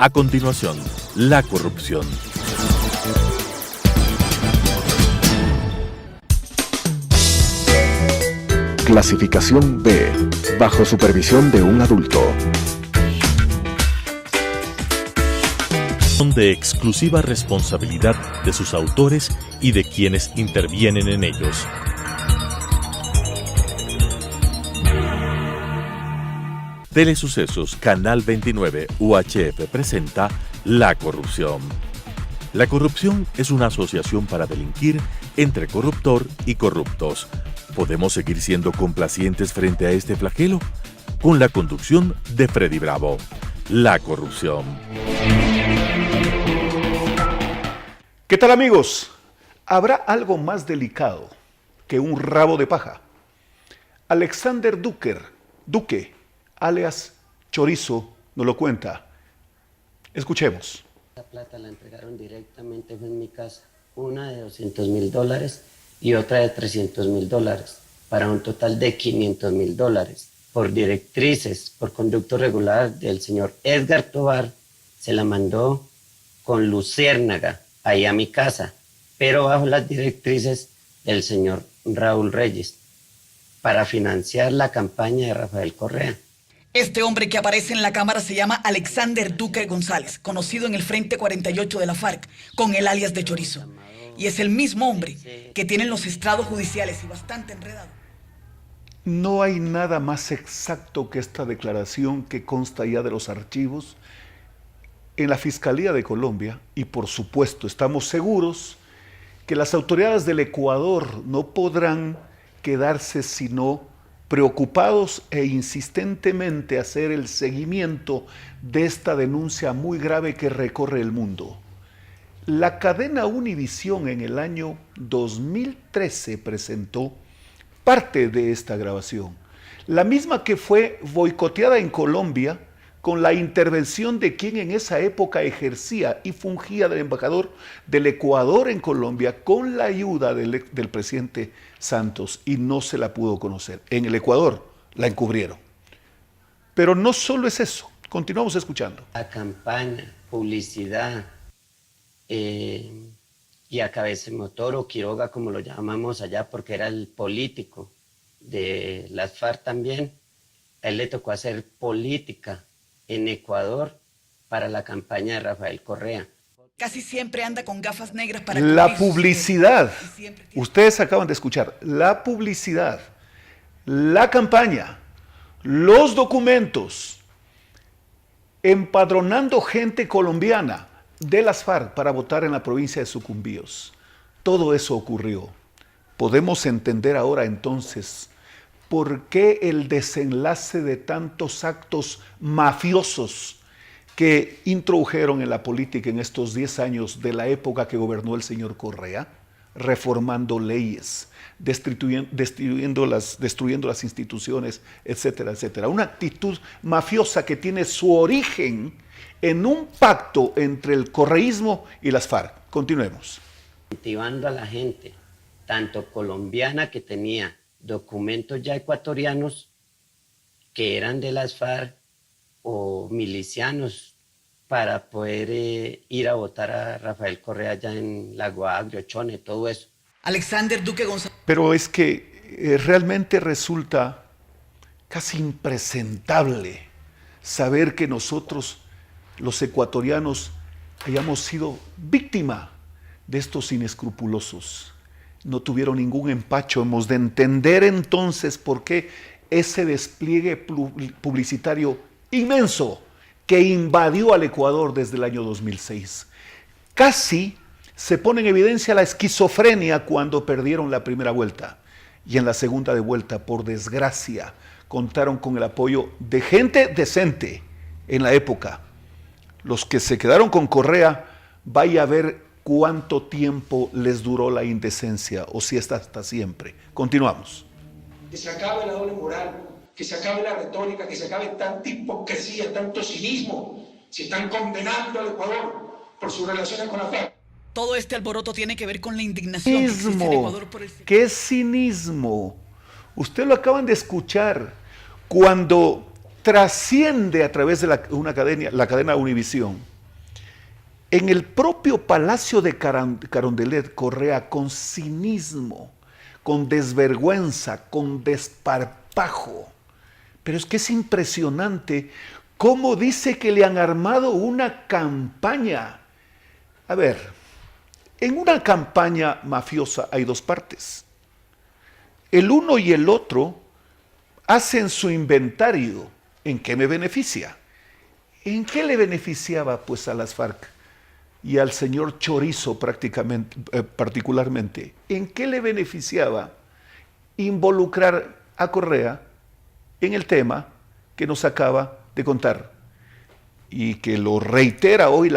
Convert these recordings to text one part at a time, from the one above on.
A continuación, la corrupción. Clasificación B, bajo supervisión de un adulto. Son de exclusiva responsabilidad de sus autores y de quienes intervienen en ellos. Telesucesos, Canal 29, UHF presenta La Corrupción. La corrupción es una asociación para delinquir entre corruptor y corruptos. ¿Podemos seguir siendo complacientes frente a este flagelo? Con la conducción de Freddy Bravo. La corrupción. ¿Qué tal, amigos? ¿Habrá algo más delicado que un rabo de paja? Alexander Duque, alias Chorizo, nos lo cuenta. Escuchemos. La plata la entregaron directamente en mi casa, una de $200,000 y otra de $300,000, para un total de $500,000. Por directrices, por conducto regular del señor Edgar Tovar, se la mandó con luciérnaga ahí a mi casa, pero bajo las directrices del señor Raúl Reyes, para financiar la campaña de Rafael Correa. Este hombre que aparece en la cámara se llama Alexander Duque González, conocido en el Frente 48 de la FARC, con el alias de Chorizo. Y es el mismo hombre que tiene en los estrados judiciales y bastante enredado. No hay nada más exacto que esta declaración que consta ya de los archivos en la Fiscalía de Colombia, y por supuesto estamos seguros que las autoridades del Ecuador no podrán quedarse sino preocupados e insistentemente hacer el seguimiento de esta denuncia muy grave que recorre el mundo. La cadena Univisión en el año 2013 presentó parte de esta grabación, la misma que fue boicoteada en Colombia con la intervención de quien en esa época ejercía y fungía de embajador del Ecuador en Colombia, con la ayuda del presidente Santos, y no se la pudo conocer. En el Ecuador la encubrieron. Pero no solo es eso, continuamos escuchando. La campaña, publicidad, y a cabecemotor o Quiroga, como lo llamamos allá, porque era el político de las FARC también. A él le tocó hacer política en Ecuador para la campaña de Rafael Correa. Casi siempre anda con gafas negras para la cubrir publicidad. Ustedes acaban de escuchar la publicidad, la campaña, los documentos, empadronando gente colombiana de las FARC para votar en la provincia de Sucumbíos. Todo eso ocurrió. Podemos entender ahora entonces por qué el desenlace de tantos actos mafiosos que introdujeron en la política en estos 10 años de la época que gobernó el señor Correa, reformando leyes, destruyendo las instituciones, etcétera, etcétera. Una actitud mafiosa que tiene su origen en un pacto entre el correísmo y las FARC. Continuemos. Incentivando a la gente, tanto colombiana, que tenía documentos ya ecuatorianos que eran de las FARC, o milicianos, para poder ir a votar a Rafael Correa allá en Lago Agrio, Chone, todo eso. Alexander Duque González. Pero es que realmente resulta casi impresentable saber que nosotros, los ecuatorianos, hayamos sido víctima de estos inescrupulosos. No tuvieron ningún empacho. Hemos de entender entonces por qué ese despliegue publicitario inmenso que invadió al Ecuador desde el año 2006. Casi se pone en evidencia la esquizofrenia cuando perdieron la primera vuelta. Y en la segunda de vuelta, por desgracia, contaron con el apoyo de gente decente en la época. Los que se quedaron con Correa, vaya a ver cuánto tiempo les duró la indecencia, o si está hasta siempre. Continuamos. Que se acabe la doble moral, que se acabe la retórica, que se acabe tanta hipocresía, tanto cinismo. Se están condenando al Ecuador por sus relaciones con la FARC. Todo este alboroto tiene que ver con la indignación que existe en Ecuador por el... ¿Qué cinismo? Usted lo acaban de escuchar. Cuando trasciende a través de la cadena Univisión. En el propio Palacio de Carondelet, Correa, con cinismo, con desvergüenza, con desparpajo. Pero es que es impresionante cómo dice que le han armado una campaña. A ver, en una campaña mafiosa hay dos partes. El uno y el otro hacen su inventario. ¿En qué me beneficia? ¿En qué le beneficiaba pues a las FARC y al señor Chorizo particularmente? ¿En qué le beneficiaba involucrar a Correa en el tema que nos acaba de contar y que lo reitera hoy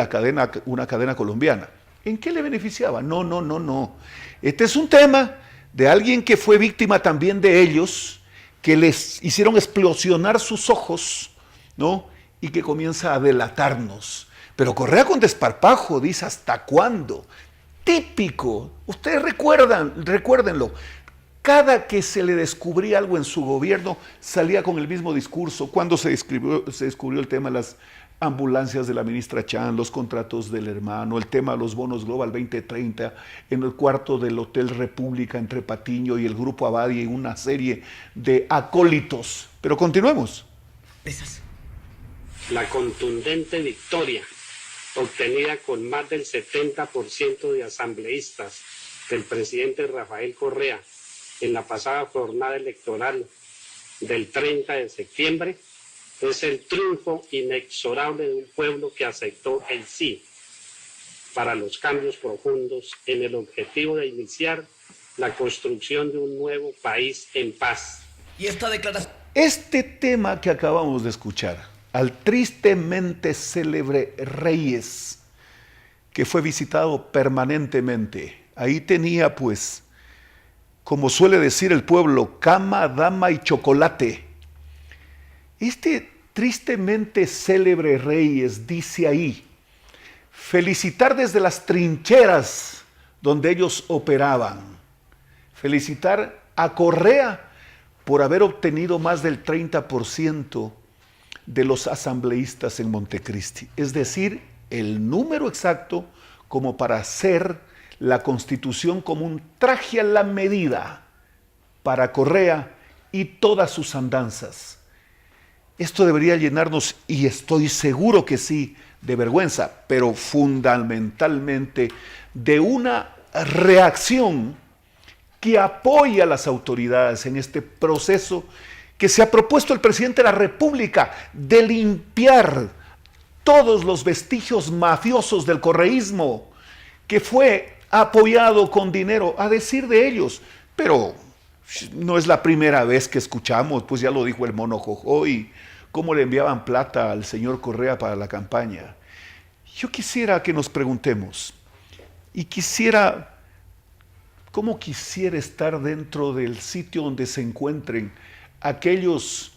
una cadena colombiana? ¿En qué le beneficiaba? No. Este es un tema de alguien que fue víctima también de ellos, que les hicieron explosionar sus ojos, ¿no? Y que comienza a delatarnos. Pero Correa con desparpajo dice, ¿hasta cuándo? Típico. Ustedes recuérdenlo. Cada que se le descubría algo en su gobierno, salía con el mismo discurso. Cuando se descubrió el tema de las ambulancias de la ministra Chan, los contratos del hermano, el tema de los bonos Global 2030, en el cuarto del Hotel República entre Patiño y el Grupo Abadi, y una serie de acólitos. Pero continuemos. La contundente victoria obtenida con más del 70% de asambleístas del presidente Rafael Correa en la pasada jornada electoral del 30 de septiembre es el triunfo inexorable de un pueblo que aceptó el sí para los cambios profundos en el objetivo de iniciar la construcción de un nuevo país en paz. Y esta declaración... Este tema que acabamos de escuchar, al tristemente célebre Reyes, que fue visitado permanentemente, ahí tenía pues, como suele decir el pueblo, cama, dama y chocolate. Este tristemente célebre Reyes dice ahí, felicitar desde las trincheras donde ellos operaban, felicitar a Correa por haber obtenido más del 30% de los asambleístas en Montecristi, es decir, el número exacto como para hacer la Constitución como un traje a la medida para Correa y todas sus andanzas. Esto debería llenarnos, y estoy seguro que sí, de vergüenza, pero fundamentalmente de una reacción que apoya a las autoridades en este proceso que se ha propuesto el presidente de la República de limpiar todos los vestigios mafiosos del correísmo, que fue apoyado con dinero, a decir de ellos. Pero no es la primera vez que escuchamos, pues ya lo dijo el Mono Jojoy, cómo le enviaban plata al señor Correa para la campaña. Yo quisiera que nos preguntemos, y ¿cómo quisiera estar dentro del sitio donde se encuentren aquellos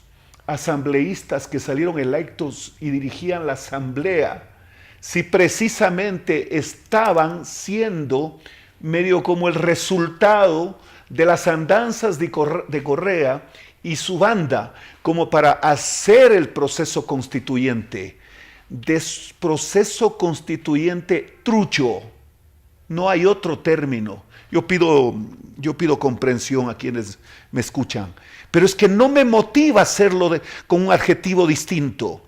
asambleístas que salieron electos y dirigían la asamblea, si precisamente estaban siendo medio como el resultado de las andanzas de Correa y su banda, como para hacer el proceso constituyente, proceso constituyente trucho? No hay otro término. Yo pido comprensión a quienes me escuchan, pero es que no me motiva hacerlo con un adjetivo distinto.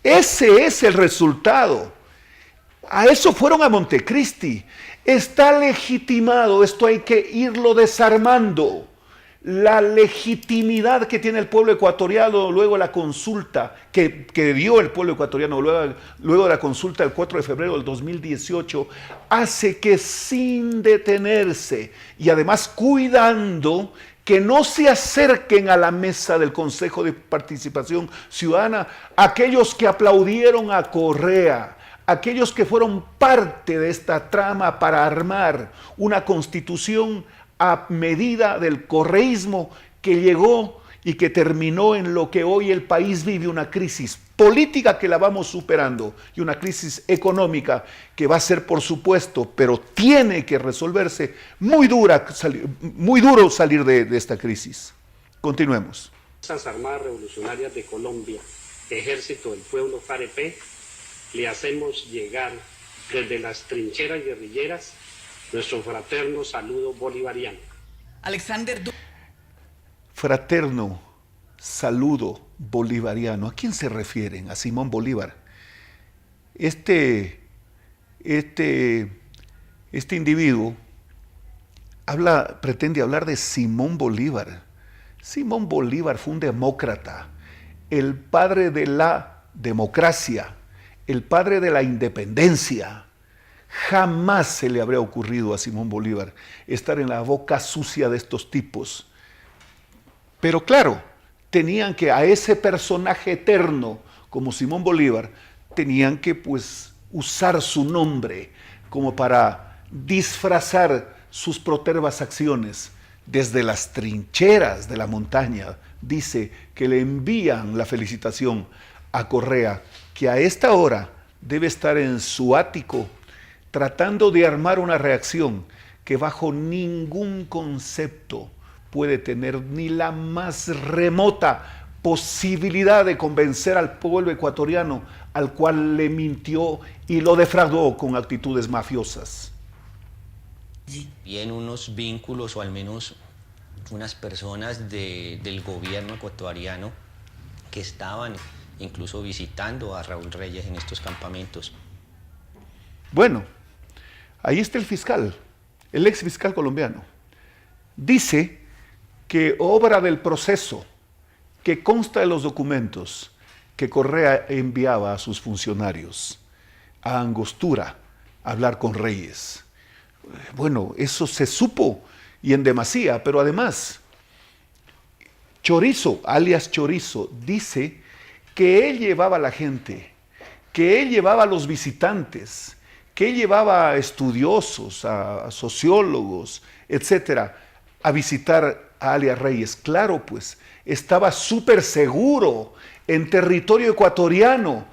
Ese es el resultado. A eso fueron a Montecristi. Está legitimado, esto hay que irlo desarmando. La legitimidad que tiene el pueblo ecuatoriano luego de la consulta que dio el pueblo ecuatoriano luego de la consulta del 4 de febrero del 2018 hace que, sin detenerse y además cuidando que no se acerquen a la mesa del Consejo de Participación Ciudadana aquellos que aplaudieron a Correa, aquellos que fueron parte de esta trama para armar una constitución a medida del correísmo que llegó y que terminó en lo que hoy el país vive, una crisis política que la vamos superando y una crisis económica que va a ser, por supuesto, pero tiene que resolverse, muy duro salir de esta crisis. Continuemos. Las Fuerzas Armadas Revolucionarias de Colombia Ejército del Pueblo FAREP, le hacemos llegar desde las trincheras guerrilleras nuestro fraterno saludo bolivariano. Alexander Duque. Fraterno saludo bolivariano. ¿A quién se refieren? A Simón Bolívar. Este individuo pretende hablar de Simón Bolívar. Simón Bolívar fue un demócrata, el padre de la democracia, el padre de la independencia. Jamás se le habría ocurrido a Simón Bolívar estar en la boca sucia de estos tipos. Pero claro, tenían que a ese personaje eterno como Simón Bolívar, tenían que pues usar su nombre como para disfrazar sus protervas acciones. Desde las trincheras de la montaña dice que le envían la felicitación a Correa, que a esta hora debe estar en su ático tratando de armar una reacción que bajo ningún concepto puede tener ni la más remota posibilidad de convencer al pueblo ecuatoriano, al cual le mintió y lo defraudó con actitudes mafiosas. Bien, unos vínculos o al menos unas personas del gobierno ecuatoriano que estaban incluso visitando a Raúl Reyes en estos campamentos. Bueno, ahí está el fiscal, el ex fiscal colombiano. Dice que obra del proceso que consta de los documentos que Correa enviaba a sus funcionarios a Angostura a hablar con Reyes. Bueno, eso se supo y en demasía, pero además, Chorizo, alias Chorizo, dice que él llevaba a la gente, que él llevaba a los visitantes, que él llevaba a estudiosos, a sociólogos, etcétera, a visitar a alias Reyes. Claro, pues, estaba súper seguro en territorio ecuatoriano,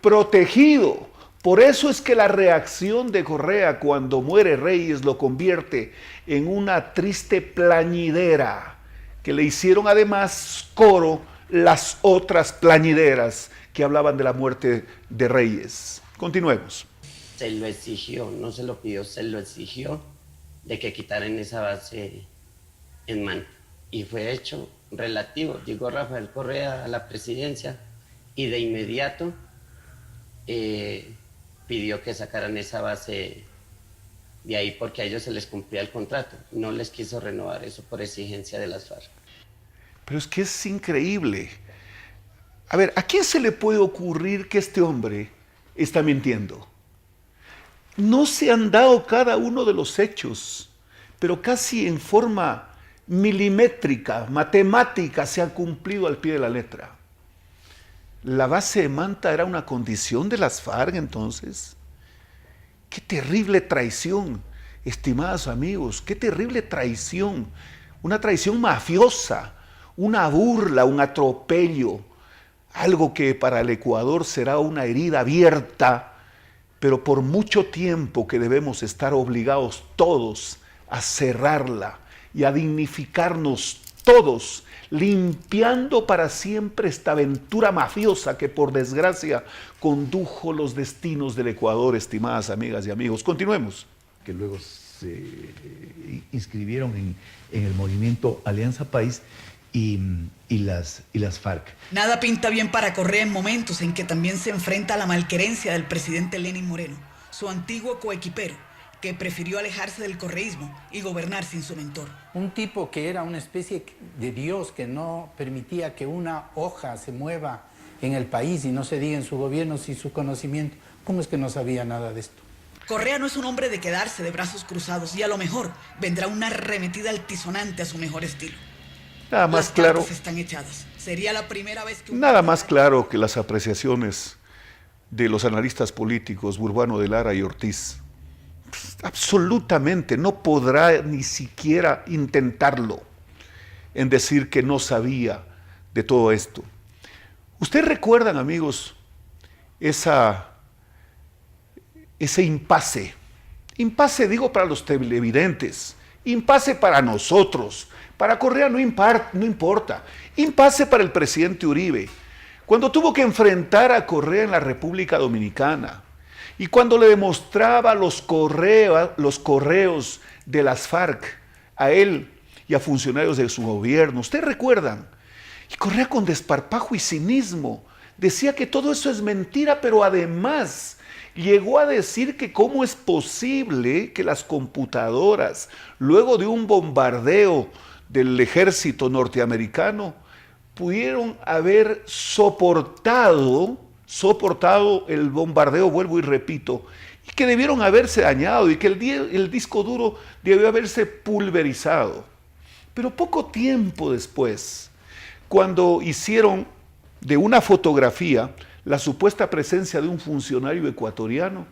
protegido. Por eso es que la reacción de Correa cuando muere Reyes lo convierte en una triste plañidera, que le hicieron además coro las otras plañideras que hablaban de la muerte de Reyes. Continuemos. Se lo exigió, no se lo pidió, se lo exigió de que quitaran esa base en Manta. Y fue hecho relativo. Llegó Rafael Correa a la presidencia y de inmediato pidió que sacaran esa base de ahí porque a ellos se les cumplía el contrato. No les quiso renovar eso por exigencia de las FARC. Pero es que es increíble. A ver, ¿a quién se le puede ocurrir que este hombre está mintiendo? No se han dado cada uno de los hechos, pero casi en forma milimétrica, matemática, se han cumplido al pie de la letra. ¿La base de Manta era una condición de las FARC entonces? ¡Qué terrible traición, estimados amigos! ¡Qué terrible traición! Una traición mafiosa, una burla, un atropello, algo que para el Ecuador será una herida abierta, pero por mucho tiempo que debemos estar obligados todos a cerrarla y a dignificarnos todos, limpiando para siempre esta aventura mafiosa que por desgracia condujo los destinos del Ecuador, estimadas amigas y amigos. Continuemos. Que luego se inscribieron en el movimiento Alianza País y las FARC. Nada pinta bien para Correa en momentos en que también se enfrenta a la malquerencia del presidente Lenín Moreno, su antiguo coequipero, que prefirió alejarse del correísmo y gobernar sin su mentor. Un tipo que era una especie de Dios que no permitía que una hoja se mueva en el país y no se diga en su gobierno sin su conocimiento. ¿Cómo es que no sabía nada de esto? Correa no es un hombre de quedarse de brazos cruzados y a lo mejor vendrá una arremetida altisonante a su mejor estilo. Nada más claro. Las cartas están echadas. Sería la primera vez que... Nada más claro que las apreciaciones de los analistas políticos Burbano de Lara y Ortiz. Absolutamente, no podrá ni siquiera intentarlo en decir que no sabía de todo esto. ¿Ustedes recuerdan, amigos, ese impasse? Impasse digo para los televidentes, impasse para nosotros, para Correa no importa, impasse para el presidente Uribe, cuando tuvo que enfrentar a Correa en la República Dominicana y cuando le demostraba los correos de las FARC a él y a funcionarios de su gobierno. ¿Ustedes recuerdan? Y Correa, con desparpajo y cinismo, decía que todo eso es mentira, pero además llegó a decir que cómo es posible que las computadoras, luego de un bombardeo del ejército norteamericano, pudieron haber soportado el bombardeo, vuelvo y repito, y que debieron haberse dañado y que el disco duro debió haberse pulverizado. Pero poco tiempo después, cuando hicieron de una fotografía la supuesta presencia de un funcionario ecuatoriano,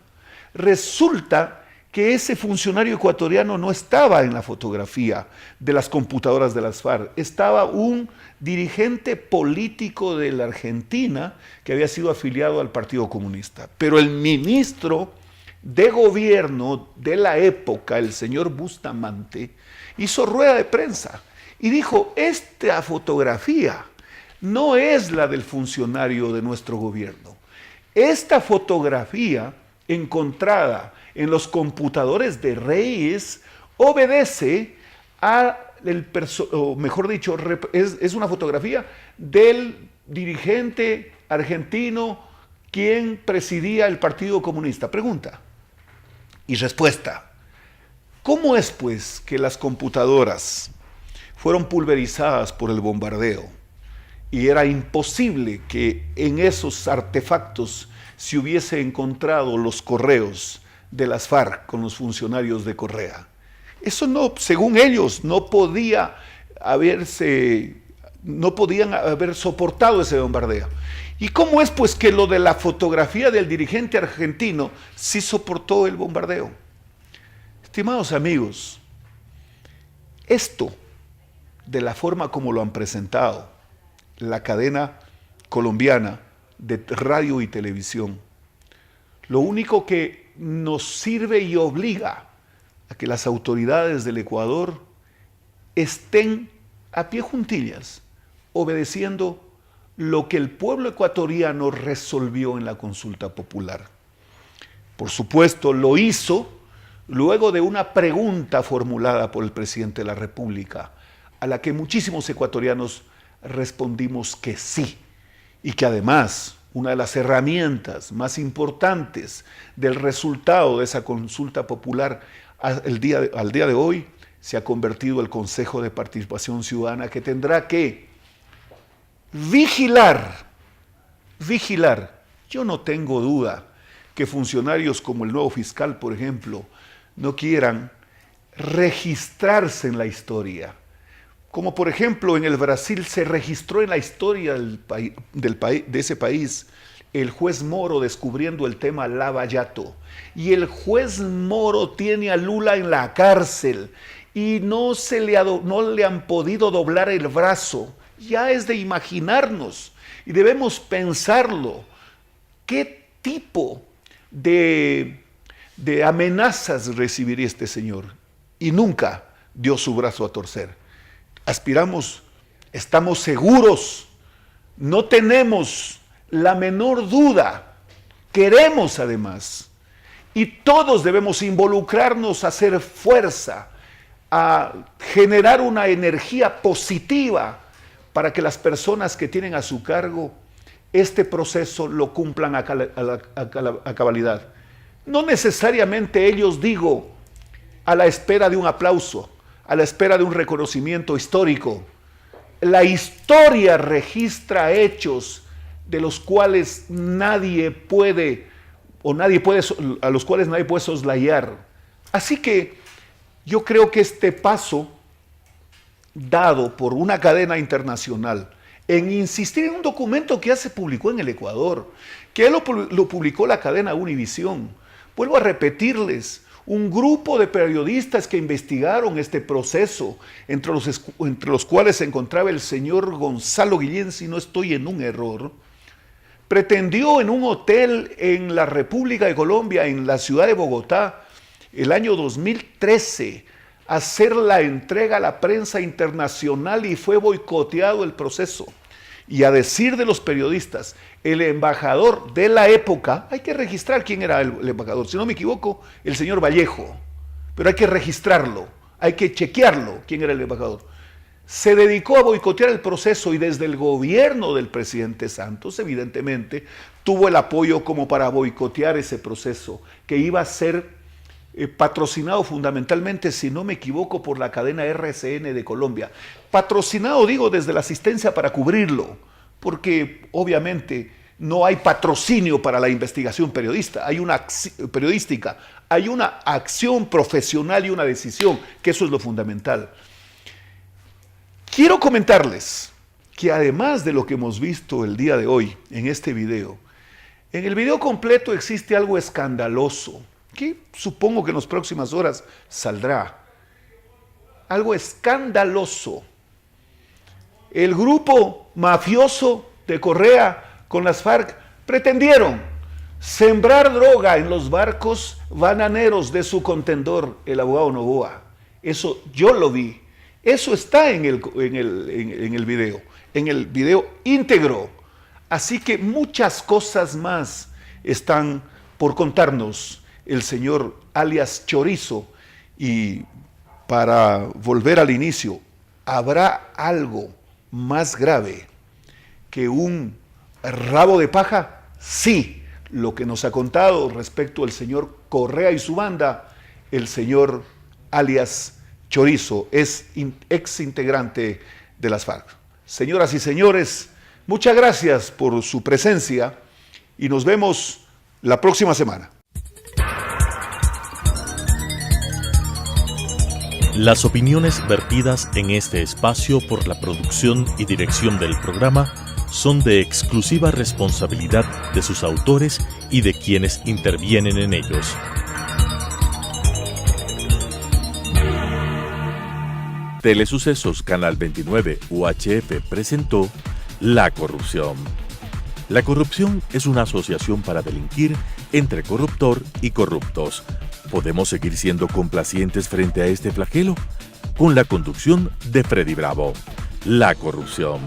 resulta que ese funcionario ecuatoriano no estaba en la fotografía de las computadoras de las FARC, estaba un dirigente político de la Argentina que había sido afiliado al Partido Comunista. Pero el ministro de gobierno de la época, el señor Bustamante, hizo rueda de prensa y dijo: esta fotografía no es la del funcionario de nuestro gobierno. Esta fotografía encontrada en los computadores de Reyes obedece a mejor dicho, es una fotografía del dirigente argentino quien presidía el Partido Comunista. Pregunta y respuesta: ¿cómo es pues que las computadoras fueron pulverizadas por el bombardeo y era imposible que en esos artefactos se hubiese encontrado los correos de las FARC con los funcionarios de Correa? Eso no, según ellos, no podían haber soportado ese bombardeo. ¿Y cómo es pues que lo de la fotografía del dirigente argentino sí soportó el bombardeo? Estimados amigos, esto, de la forma como lo han presentado la cadena colombiana de radio y televisión, lo único que nos sirve y obliga a que las autoridades del Ecuador estén a pie juntillas, obedeciendo lo que el pueblo ecuatoriano resolvió en la consulta popular. Por supuesto, lo hizo luego de una pregunta formulada por el presidente de la República, a la que muchísimos ecuatorianos respondimos que sí, y que además una de las herramientas más importantes del resultado de esa consulta popular al día de hoy se ha convertido el Consejo de Participación Ciudadana, que tendrá que vigilar. Yo no tengo duda que funcionarios como el nuevo fiscal, por ejemplo, no quieran registrarse en la historia. Como por ejemplo en el Brasil se registró en la historia de ese país el juez Moro descubriendo el tema Lava Jato. Y el juez Moro tiene a Lula en la cárcel y no le han podido doblar el brazo. Ya es de imaginarnos y debemos pensarlo. ¿Qué tipo de amenazas recibiría este señor? Y nunca dio su brazo a torcer. Aspiramos, estamos seguros, no tenemos la menor duda, queremos además, y todos debemos involucrarnos a hacer fuerza, a generar una energía positiva para que las personas que tienen a su cargo este proceso lo cumplan a cabalidad. No necesariamente ellos, digo, a la espera de un aplauso, a la espera de un reconocimiento histórico. La historia registra hechos de los cuales a los cuales nadie puede soslayar. Así que yo creo que este paso dado por una cadena internacional en insistir en un documento que ya se publicó en el Ecuador, que lo publicó la cadena Univisión. Vuelvo a repetirles, un grupo de periodistas que investigaron este proceso, entre los cuales se encontraba el señor Gonzalo Guillén, si no estoy en un error, pretendió en un hotel en la República de Colombia, en la ciudad de Bogotá, el año 2013, hacer la entrega a la prensa internacional y fue boicoteado el proceso. Y a decir de los periodistas, el embajador de la época, hay que registrar quién era el embajador, si no me equivoco, el señor Vallejo, pero hay que registrarlo, hay que chequearlo quién era el embajador. Se dedicó a boicotear el proceso y desde el gobierno del presidente Santos, evidentemente, tuvo el apoyo como para boicotear ese proceso, que iba a ser patrocinado fundamentalmente, si no me equivoco, por la cadena RCN de Colombia. Patrocinado, digo, desde la asistencia para cubrirlo, porque obviamente no hay patrocinio para la investigación periodística, hay una acción profesional y una decisión, que eso es lo fundamental. Quiero comentarles que además de lo que hemos visto el día de hoy en este video, en el video completo existe algo escandaloso, que supongo que en las próximas horas saldrá. Algo escandaloso. El grupo mafioso de Correa con las FARC pretendieron sembrar droga en los barcos bananeros de su contendor, el abogado Noboa. Eso yo lo vi. Eso está en el video íntegro. Así que muchas cosas más están por contarnos el señor alias Chorizo. Y para volver al inicio, ¿habrá algo más grave que un rabo de paja? Sí, lo que nos ha contado respecto al señor Correa y su banda, el señor alias Chorizo, es ex integrante de las FARC. Señoras y señores, muchas gracias por su presencia y nos vemos la próxima semana. Las opiniones vertidas en este espacio por la producción y dirección del programa son de exclusiva responsabilidad de sus autores y de quienes intervienen en ellos. Telesucesos Canal 29 UHF presentó La Corrupción. La corrupción es una asociación para delinquir entre corruptor y corruptos. ¿Podemos seguir siendo complacientes frente a este flagelo? Con la conducción de Freddy Bravo. La Corrupción.